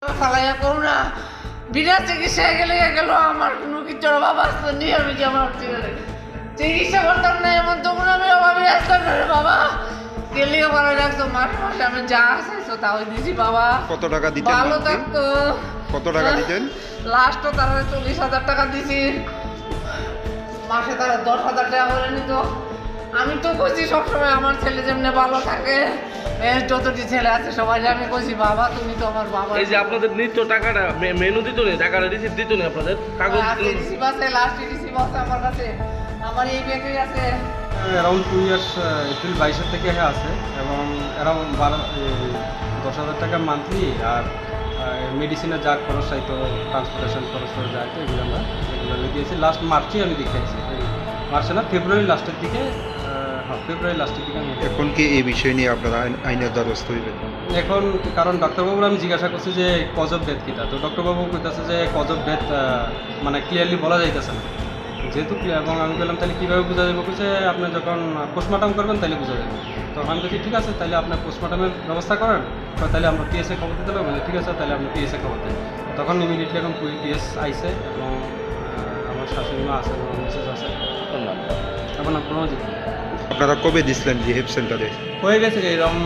ফালাইয়া করো না বিনা চিকিৎসায় গেলে গেল আমার কোনো কিছু বাবা আসতো নিয়ে আমি যে আমার চিকিৎসা করতাম না এমন তখন আমি অভাবে আসতাম না রে বাবা গেলে ভালো রাখতো মাসে মাসে আমি যা চাইছো তাও দিছি বাবা। কত টাকা দিতেন? ভালো থাকতো। কত টাকা দিতেন? লাস্ট তো তারা 40,000 টাকা দিছি, মাসে তারা 10,000 টাকা করে নিত। আমি তো কইছি সবসময় আমার ছেলে যেমনি ভালো থাকে, যতটি ছেলে আছে সবাই আমি কইছি বাবা তুমি তো আমার বাবা। এই যে আপনাদের নিত্য টাকাটা মেনু দিত না, টাকাটা রিসিপ্ট দিত না আপনাদের? কাগজ রিসিপ্ট আছে, লাস্ট রিসিপ্ট আছে আমার কাছে, আমার এই ব্যাগে আছে। অ্যারাউন্ড 2 ইয়ার্স এপ্রিল 22 থেকে আছে এবং অ্যারাউন্ড 10,000 টাকা মান্থলি। আর মেডিসিনের যা খরচ চাইতো, ট্রান্সপোর্টেশন খরচ করে যায় তো এগুলো আমরা রেগুলারলি দিয়েছি। লাস্ট মার্চেই আমি দেখিয়েছি, মার্চে না ফেব্রুয়ারি লাস্টের দিকে, ফেব্রুয়ারি লাস্টের দিকে আমি। এখন কি এই বিষয় নিয়ে আপনারা আইনের দ্বারস্থ হইবেন? এখন কারণ ডাক্তারবাবুর আমি জিজ্ঞাসা করছি যে কজ অফ ডেথ কীটা, তো ডক্টরবাবু কইতেছে যে কজ অফ ডেথ মানে ক্লিয়ারলি বলা যাইতেছে না যেহেতু। এবং আমি বললাম তাহলে কীভাবে বোঝা যাবে? বলছে আপনি যখন পোস্টমর্টম করবেন তাহলে বোঝা যাবে। তখন আমি বলছি ঠিক আছে তাহলে আপনার পোস্টমর্টমের ব্যবস্থা করেন, তাহলে আমরা পিএসএ খবর দিতে পারবো। ঠিক আছে তাহলে আপনি পিএসএ খবর দেন। তখন ইমিডিয়েটলি এখন পিএস আইসে এবং আমার শাশুড়ি মা আছে, আমার মিসেস আছে, এখন আপনারাও যেতেন। আপনারা কবে দিছিলেন রিহেব সেন্টারে? হয়ে গেছে এরকম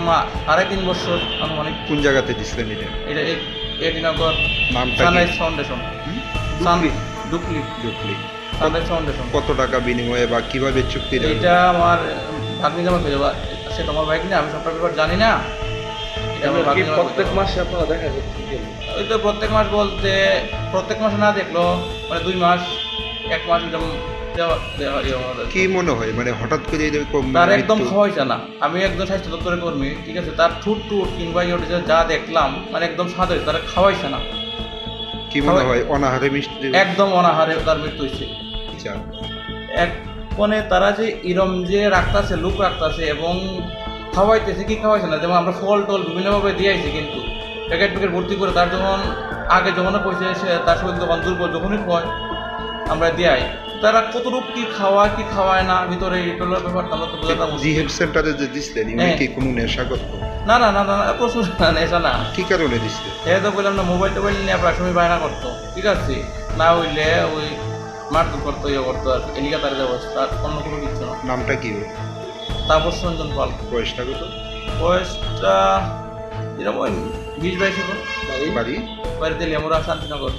3.5 বছর আনুমানিক। কোন জায়গাতে দিছিলেন এটা? এটা এডিনগর নামটা সানরাইজ কি? ফাউন্ডেশন। ডুকলি ডুকলি। Sunrise foundation. কত টাকা বিনিময়ে বা কিভাবে চুক্তি দেন? এটা আমার ভাগ্নি জমা পেয়ে যাবো, সে তোমার বাইক নিয়ে আমি সবটা ব্যাপার জানি না। এটা আমার ভাগ্নি জমা প্রত্যেক মাসে আপনারা দেখা যাচ্ছে? ওই তো প্রত্যেক মাস বলতে প্রত্যেক মাসে না দেখলো মানে 2 মাস 1 মাস এরকম কি মনে হয় মানে হঠাৎ করে এরকম তার একদম মৃত্যু? খাওয়াইছে না। আমি একজন স্বাস্থ্য দপ্তরের কর্মী, ঠিক আছে, তার ঠুট কিংবা যা দেখলাম মানে একদম স্বাদ হয়েছে, তারা খাওয়াইছে না। কি মনে হয় অনাহারে মিষ্টি? একদম অনাহারে তার মৃত্যু হয়েছে। আচ্ছা। এক মানে তারা যে এরম যে রাখতেছে, লোক রাখতেছে এবং খাওয়াইতেছে, কি খাওয়াইছে না, যেমন আমরা ফল টল বিভিন্নভাবে দিয়েছি, কিন্তু প্যাকেট ভর্তি করে তার যখন আগে যখন পয়সা এসে তার শরীর যখন দুর্বল যখনই হয় আমরা দিয়াই, তারা কতটুকু কি খাওয়ায় না ভিতরে এগুলোর ব্যাপারটা আমরা তো বোঝাতাম। রিহেব সেন্টারে যে দিছিলেন উনি কি কোনো নেশা করতো? না না না না না, প্রচুর নেশা না। কি কারণে দিছিলেন? এই তো বললাম না, মোবাইল টোবাইল নিয়ে প্রায় সময় বায়না করতো, ঠিক আছে, না হইলে ওই মারধর করতো, ইয়ে করতো, আর এলিকা তার ব্যবস্থা, অন্য কোনো কিছু না। নামটা কি? তারপর সঞ্জন পাল। বয়সটা কত? বয়সটা এরকম 20-22 বাড়ি? বাড়িতে লেমুরা শান্তিনগর।